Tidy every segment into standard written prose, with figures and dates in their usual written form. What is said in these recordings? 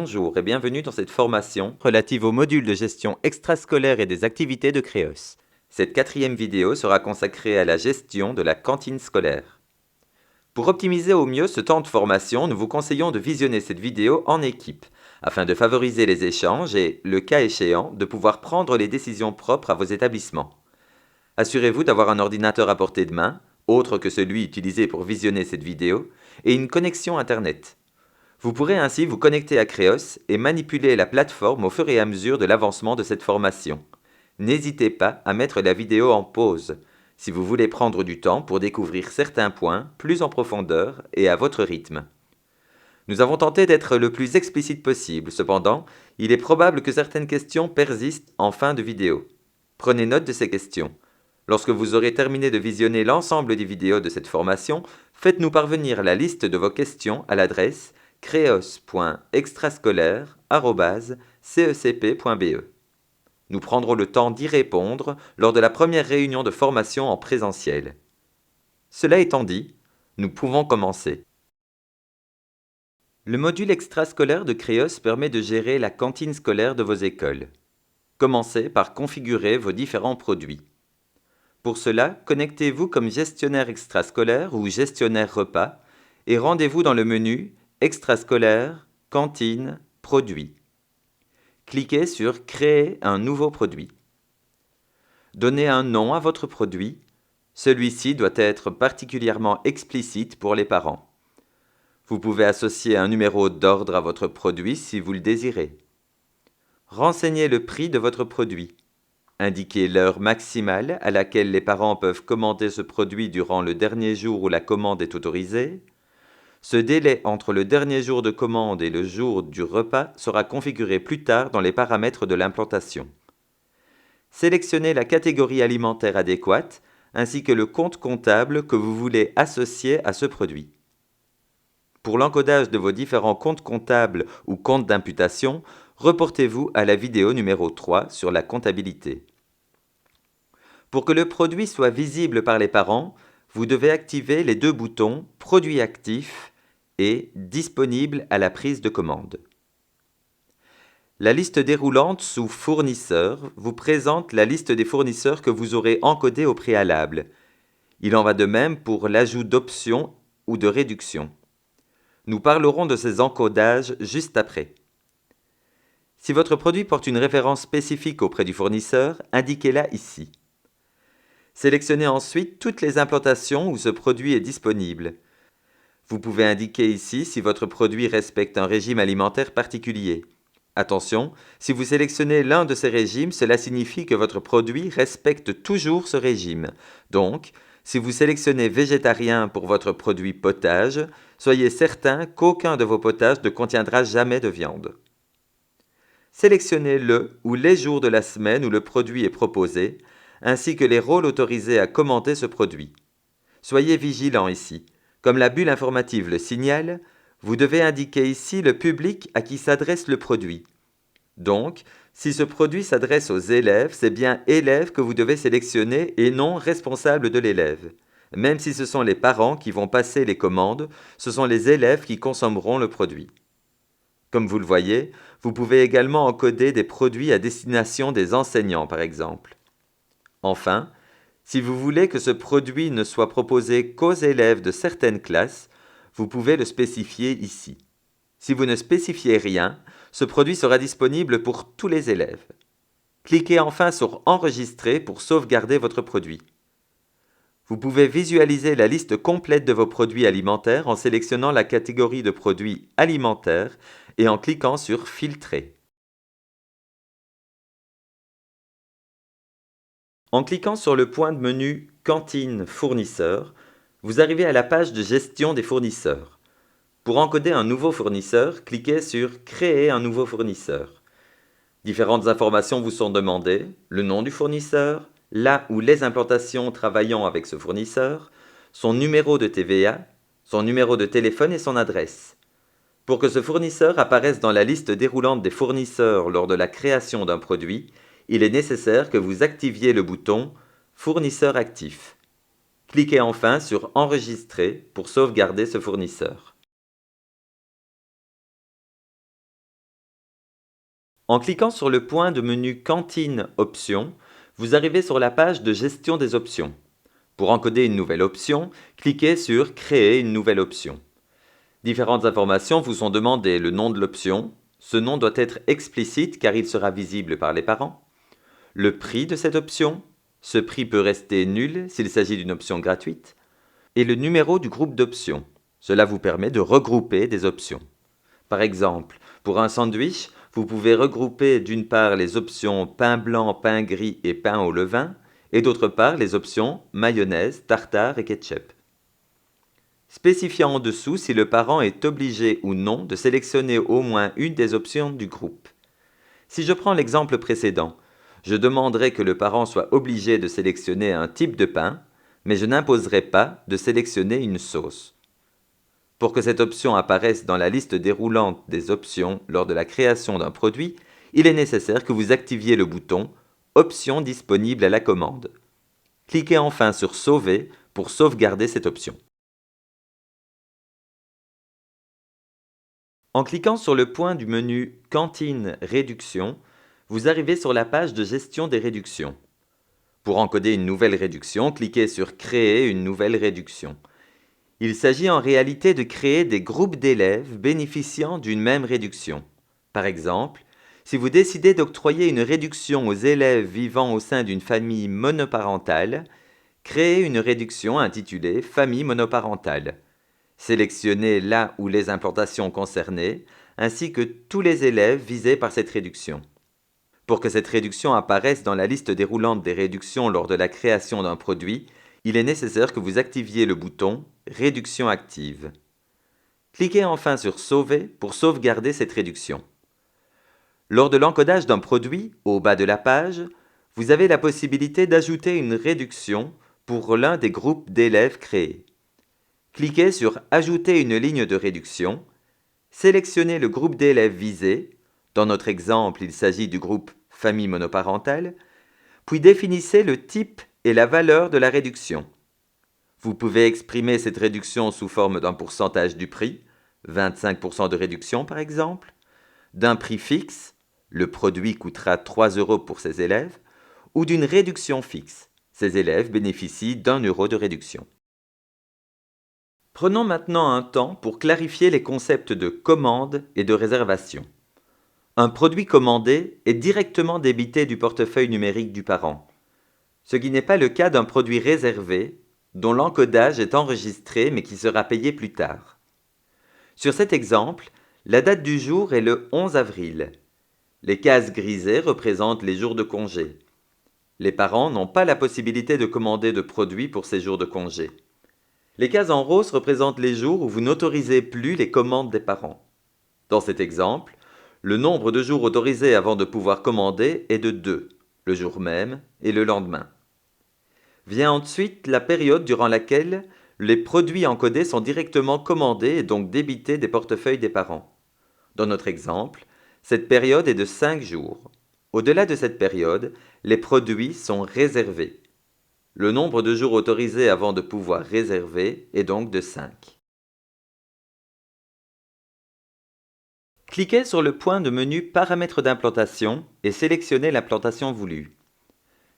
Bonjour et bienvenue dans cette formation relative au module de gestion extrascolaire et des activités de Créos. Cette quatrième vidéo sera consacrée à la gestion de la cantine scolaire. Pour optimiser au mieux ce temps de formation, nous vous conseillons de visionner cette vidéo en équipe, afin de favoriser les échanges et, le cas échéant, de pouvoir prendre les décisions propres à vos établissements. Assurez-vous d'avoir un ordinateur à portée de main, autre que celui utilisé pour visionner cette vidéo, et une connexion Internet. Vous pourrez ainsi vous connecter à Créos et manipuler la plateforme au fur et à mesure de l'avancement de cette formation. N'hésitez pas à mettre la vidéo en pause, si vous voulez prendre du temps pour découvrir certains points plus en profondeur et à votre rythme. Nous avons tenté d'être le plus explicite possible, cependant, il est probable que certaines questions persistent en fin de vidéo. Prenez note de ces questions. Lorsque vous aurez terminé de visionner l'ensemble des vidéos de cette formation, faites-nous parvenir la liste de vos questions à l'adresse creos.extrascolaire@cecp.be. Nous prendrons le temps d'y répondre lors de la première réunion de formation en présentiel. Cela étant dit, nous pouvons commencer. Le module extrascolaire de Créos permet de gérer la cantine scolaire de vos écoles. Commencez par configurer vos différents produits. Pour cela, connectez-vous comme gestionnaire extrascolaire ou gestionnaire repas et rendez-vous dans le menu Extrascolaire, cantine, produits. Cliquez sur Créer un nouveau produit. Donnez un nom à votre produit. Celui-ci doit être particulièrement explicite pour les parents. Vous pouvez associer un numéro d'ordre à votre produit si vous le désirez. Renseignez le prix de votre produit. Indiquez l'heure maximale à laquelle les parents peuvent commander ce produit durant le dernier jour où la commande est autorisée. Ce délai entre le dernier jour de commande et le jour du repas sera configuré plus tard dans les paramètres de l'implantation. Sélectionnez la catégorie alimentaire adéquate ainsi que le compte comptable que vous voulez associer à ce produit. Pour l'encodage de vos différents comptes comptables ou comptes d'imputation, reportez-vous à la vidéo numéro 3 sur la comptabilité. Pour que le produit soit visible par les parents, vous devez activer les deux boutons « Produit actif » et « Disponible à la prise de commande ». La liste déroulante sous « Fournisseurs » vous présente la liste des fournisseurs que vous aurez encodés au préalable. Il en va de même pour l'ajout d'options ou de réductions. Nous parlerons de ces encodages juste après. Si votre produit porte une référence spécifique auprès du fournisseur, indiquez-la ici. Sélectionnez ensuite toutes les implantations où ce produit est disponible. Vous pouvez indiquer ici si votre produit respecte un régime alimentaire particulier. Attention, si vous sélectionnez l'un de ces régimes, cela signifie que votre produit respecte toujours ce régime. Donc, si vous sélectionnez végétarien pour votre produit potage, soyez certain qu'aucun de vos potages ne contiendra jamais de viande. Sélectionnez le ou les jours de la semaine où le produit est proposé, ainsi que les rôles autorisés à commenter ce produit. Soyez vigilant ici. Comme la bulle informative le signale, vous devez indiquer ici le public à qui s'adresse le produit. Donc, si ce produit s'adresse aux élèves, c'est bien élève que vous devez sélectionner et non responsable de l'élève. Même si ce sont les parents qui vont passer les commandes, ce sont les élèves qui consommeront le produit. Comme vous le voyez, vous pouvez également encoder des produits à destination des enseignants, par exemple. Enfin, si vous voulez que ce produit ne soit proposé qu'aux élèves de certaines classes, vous pouvez le spécifier ici. Si vous ne spécifiez rien, ce produit sera disponible pour tous les élèves. Cliquez enfin sur « Enregistrer » pour sauvegarder votre produit. Vous pouvez visualiser la liste complète de vos produits alimentaires en sélectionnant la catégorie de produits alimentaires et en cliquant sur « Filtrer ». En cliquant sur le point de menu « Cantine fournisseur », vous arrivez à la page de gestion des fournisseurs. Pour encoder un nouveau fournisseur, cliquez sur « Créer un nouveau fournisseur ». Différentes informations vous sont demandées, le nom du fournisseur, là ou les implantations travaillant avec ce fournisseur, son numéro de TVA, son numéro de téléphone et son adresse. Pour que ce fournisseur apparaisse dans la liste déroulante des fournisseurs lors de la création d'un produit, il est nécessaire que vous activiez le bouton « Fournisseur actif ». Cliquez enfin sur « Enregistrer » pour sauvegarder ce fournisseur. En cliquant sur le point de menu Cantine Options, vous arrivez sur la page de gestion des options. Pour encoder une nouvelle option, cliquez sur Créer une nouvelle option. Différentes informations vous sont demandées: le nom de l'option, ce nom doit être explicite car il sera visible par les parents, le prix de cette option, ce prix peut rester nul s'il s'agit d'une option gratuite, et le numéro du groupe d'options. Cela vous permet de regrouper des options. Par exemple, pour un sandwich, vous pouvez regrouper d'une part les options pain blanc, pain gris et pain au levain, et d'autre part les options mayonnaise, tartare et ketchup. Spécifiez en dessous si le parent est obligé ou non de sélectionner au moins une des options du groupe. Si je prends l'exemple précédent, je demanderai que le parent soit obligé de sélectionner un type de pain, mais je n'imposerai pas de sélectionner une sauce. Pour que cette option apparaisse dans la liste déroulante des options lors de la création d'un produit, il est nécessaire que vous activiez le bouton « Options disponibles à la commande ». Cliquez enfin sur « Sauver » pour sauvegarder cette option. En cliquant sur le point du menu « Cantine Réduction », vous arrivez sur la page de gestion des réductions. Pour encoder une nouvelle réduction, cliquez sur « Créer une nouvelle réduction ». Il s'agit en réalité de créer des groupes d'élèves bénéficiant d'une même réduction. Par exemple, si vous décidez d'octroyer une réduction aux élèves vivant au sein d'une famille monoparentale, créez une réduction intitulée « Famille monoparentale ». Sélectionnez la ou les implantations concernées, ainsi que tous les élèves visés par cette réduction. Pour que cette réduction apparaisse dans la liste déroulante des réductions lors de la création d'un produit, il est nécessaire que vous activiez le bouton « Réduction active ». Cliquez enfin sur « Sauver » pour sauvegarder cette réduction. Lors de l'encodage d'un produit, au bas de la page, vous avez la possibilité d'ajouter une réduction pour l'un des groupes d'élèves créés. Cliquez sur « Ajouter une ligne de réduction », sélectionnez le groupe d'élèves visé, dans notre exemple il s'agit du groupe « Famille monoparentale », puis définissez le type et la valeur de la réduction. Vous pouvez exprimer cette réduction sous forme d'un pourcentage du prix, 25% de réduction par exemple, d'un prix fixe, le produit coûtera 3 € pour ces élèves, ou d'une réduction fixe, ces élèves bénéficient d'1 € de réduction. Prenons maintenant un temps pour clarifier les concepts de commande et de réservation. Un produit commandé est directement débité du portefeuille numérique du parent, ce qui n'est pas le cas d'un produit réservé dont l'encodage est enregistré mais qui sera payé plus tard. Sur cet exemple, la date du jour est le 11 avril. Les cases grisées représentent les jours de congé. Les parents n'ont pas la possibilité de commander de produits pour ces jours de congé. Les cases en rose représentent les jours où vous n'autorisez plus les commandes des parents. Dans cet exemple, le nombre de jours autorisés avant de pouvoir commander est de 2, le jour même et le lendemain. Vient ensuite la période durant laquelle les produits encodés sont directement commandés et donc débités des portefeuilles des parents. Dans notre exemple, cette période est de 5 jours. Au-delà de cette période, les produits sont réservés. Le nombre de jours autorisés avant de pouvoir réserver est donc de 5. Cliquez sur le point de menu Paramètres d'implantation et sélectionnez l'implantation voulue.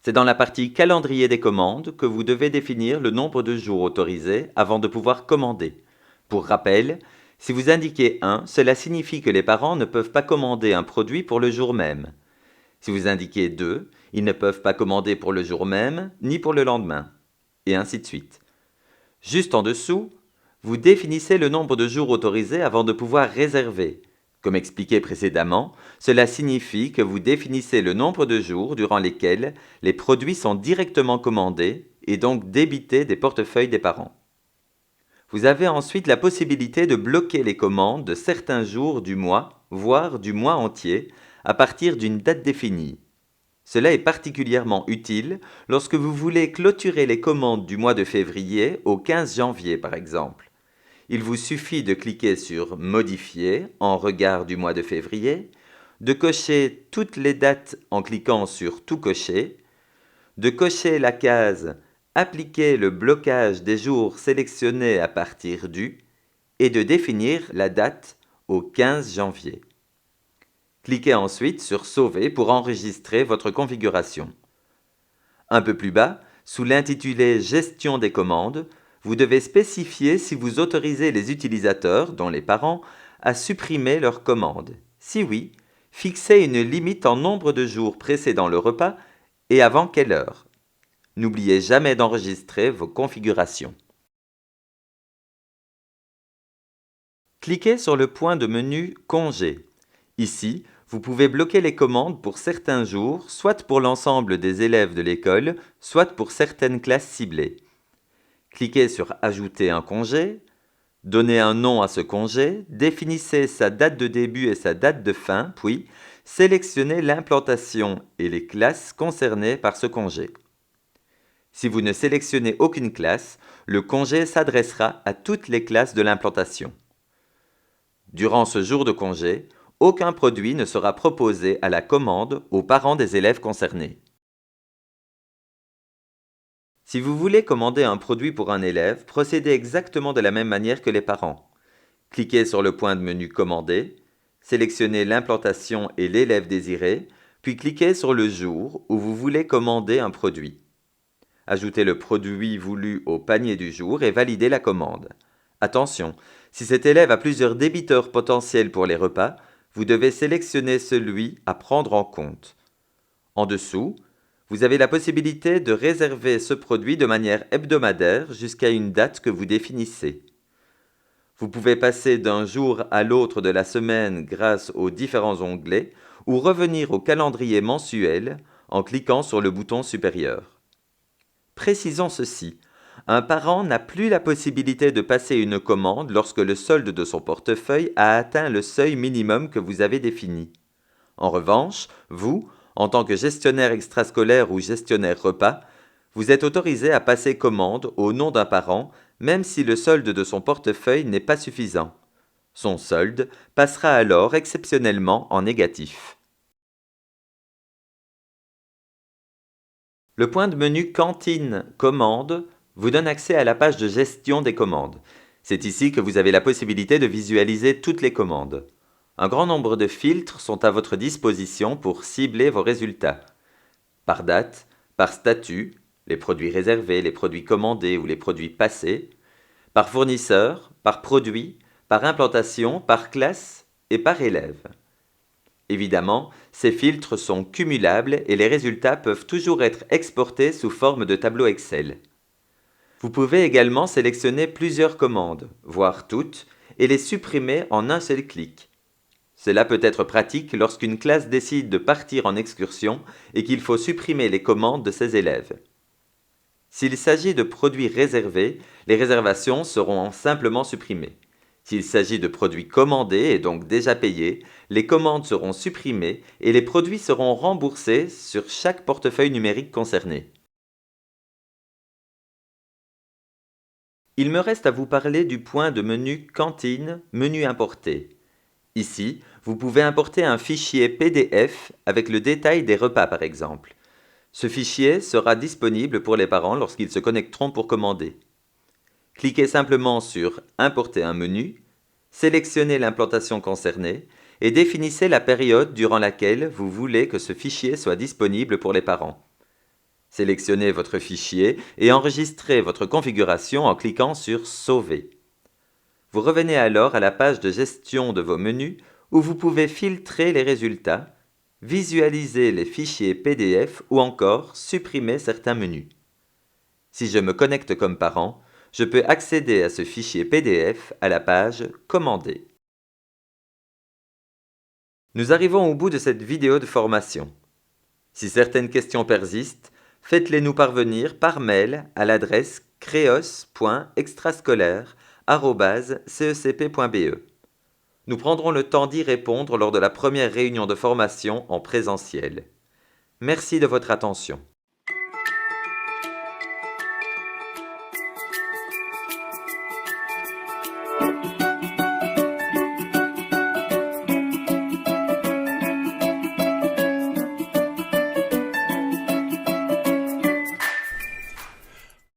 C'est dans la partie Calendrier des commandes que vous devez définir le nombre de jours autorisés avant de pouvoir commander. Pour rappel, si vous indiquez 1, cela signifie que les parents ne peuvent pas commander un produit pour le jour même. Si vous indiquez 2, ils ne peuvent pas commander pour le jour même, ni pour le lendemain, et ainsi de suite. Juste en dessous, vous définissez le nombre de jours autorisés avant de pouvoir réserver. Comme expliqué précédemment, cela signifie que vous définissez le nombre de jours durant lesquels les produits sont directement commandés et donc débités des portefeuilles des parents. Vous avez ensuite la possibilité de bloquer les commandes de certains jours du mois, voire du mois entier, à partir d'une date définie. Cela est particulièrement utile lorsque vous voulez clôturer les commandes du mois de février au 15 janvier par exemple. Il vous suffit de cliquer sur « Modifier » en regard du mois de février, de cocher toutes les dates en cliquant sur « Tout cocher », de cocher la case « Appliquer le blocage des jours sélectionnés à partir du » et de définir la date au 15 janvier. Cliquez ensuite sur Sauver pour enregistrer votre configuration. Un peu plus bas, sous l'intitulé Gestion des commandes, vous devez spécifier si vous autorisez les utilisateurs, dont les parents, à supprimer leurs commandes. Si oui, fixez une limite en nombre de jours précédant le repas et avant quelle heure. N'oubliez jamais d'enregistrer vos configurations. Cliquez sur le point de menu Congés. Ici, vous pouvez bloquer les commandes pour certains jours, soit pour l'ensemble des élèves de l'école, soit pour certaines classes ciblées. Cliquez sur Ajouter un congé, donnez un nom à ce congé, définissez sa date de début et sa date de fin, puis sélectionnez l'implantation et les classes concernées par ce congé. Si vous ne sélectionnez aucune classe, le congé s'adressera à toutes les classes de l'implantation. Durant ce jour de congé, aucun produit ne sera proposé à la commande aux parents des élèves concernés. Si vous voulez commander un produit pour un élève, procédez exactement de la même manière que les parents. Cliquez sur le point de menu Commander, sélectionnez l'implantation et l'élève désiré, puis cliquez sur le jour où vous voulez commander un produit. Ajoutez le produit voulu au panier du jour et validez la commande. Attention, si cet élève a plusieurs débiteurs potentiels pour les repas, vous devez sélectionner celui à prendre en compte. En dessous, vous avez la possibilité de réserver ce produit de manière hebdomadaire jusqu'à une date que vous définissez. Vous pouvez passer d'un jour à l'autre de la semaine grâce aux différents onglets ou revenir au calendrier mensuel en cliquant sur le bouton supérieur. Précisons ceci, un parent n'a plus la possibilité de passer une commande lorsque le solde de son portefeuille a atteint le seuil minimum que vous avez défini. En revanche, vous, en tant que gestionnaire extrascolaire ou gestionnaire repas, vous êtes autorisé à passer commande au nom d'un parent, même si le solde de son portefeuille n'est pas suffisant. Son solde passera alors exceptionnellement en négatif. Le point de menu Cantine Commandes vous donne accès à la page de gestion des commandes. C'est ici que vous avez la possibilité de visualiser toutes les commandes. Un grand nombre de filtres sont à votre disposition pour cibler vos résultats. Par date, par statut, les produits réservés, les produits commandés ou les produits passés, par fournisseur, par produit, par implantation, par classe et par élève. Évidemment, ces filtres sont cumulables et les résultats peuvent toujours être exportés sous forme de tableau Excel. Vous pouvez également sélectionner plusieurs commandes, voire toutes, et les supprimer en un seul clic. Cela peut être pratique lorsqu'une classe décide de partir en excursion et qu'il faut supprimer les commandes de ses élèves. S'il s'agit de produits réservés, les réservations seront simplement supprimées. S'il s'agit de produits commandés et donc déjà payés, les commandes seront supprimées et les produits seront remboursés sur chaque portefeuille numérique concerné. Il me reste à vous parler du point de menu Cantine, menu importer. Ici, vous pouvez importer un fichier PDF avec le détail des repas par exemple. Ce fichier sera disponible pour les parents lorsqu'ils se connecteront pour commander. Cliquez simplement sur Importer un menu, sélectionnez l'implantation concernée et définissez la période durant laquelle vous voulez que ce fichier soit disponible pour les parents. Sélectionnez votre fichier et enregistrez votre configuration en cliquant sur Sauver. Vous revenez alors à la page de gestion de vos menus où vous pouvez filtrer les résultats, visualiser les fichiers PDF ou encore supprimer certains menus. Si je me connecte comme parent, je peux accéder à ce fichier PDF à la page Commander. Nous arrivons au bout de cette vidéo de formation. Si certaines questions persistent, faites-les nous parvenir par mail à l'adresse creos.extrascolaire@cecp.be. Nous prendrons le temps d'y répondre lors de la première réunion de formation en présentiel. Merci de votre attention.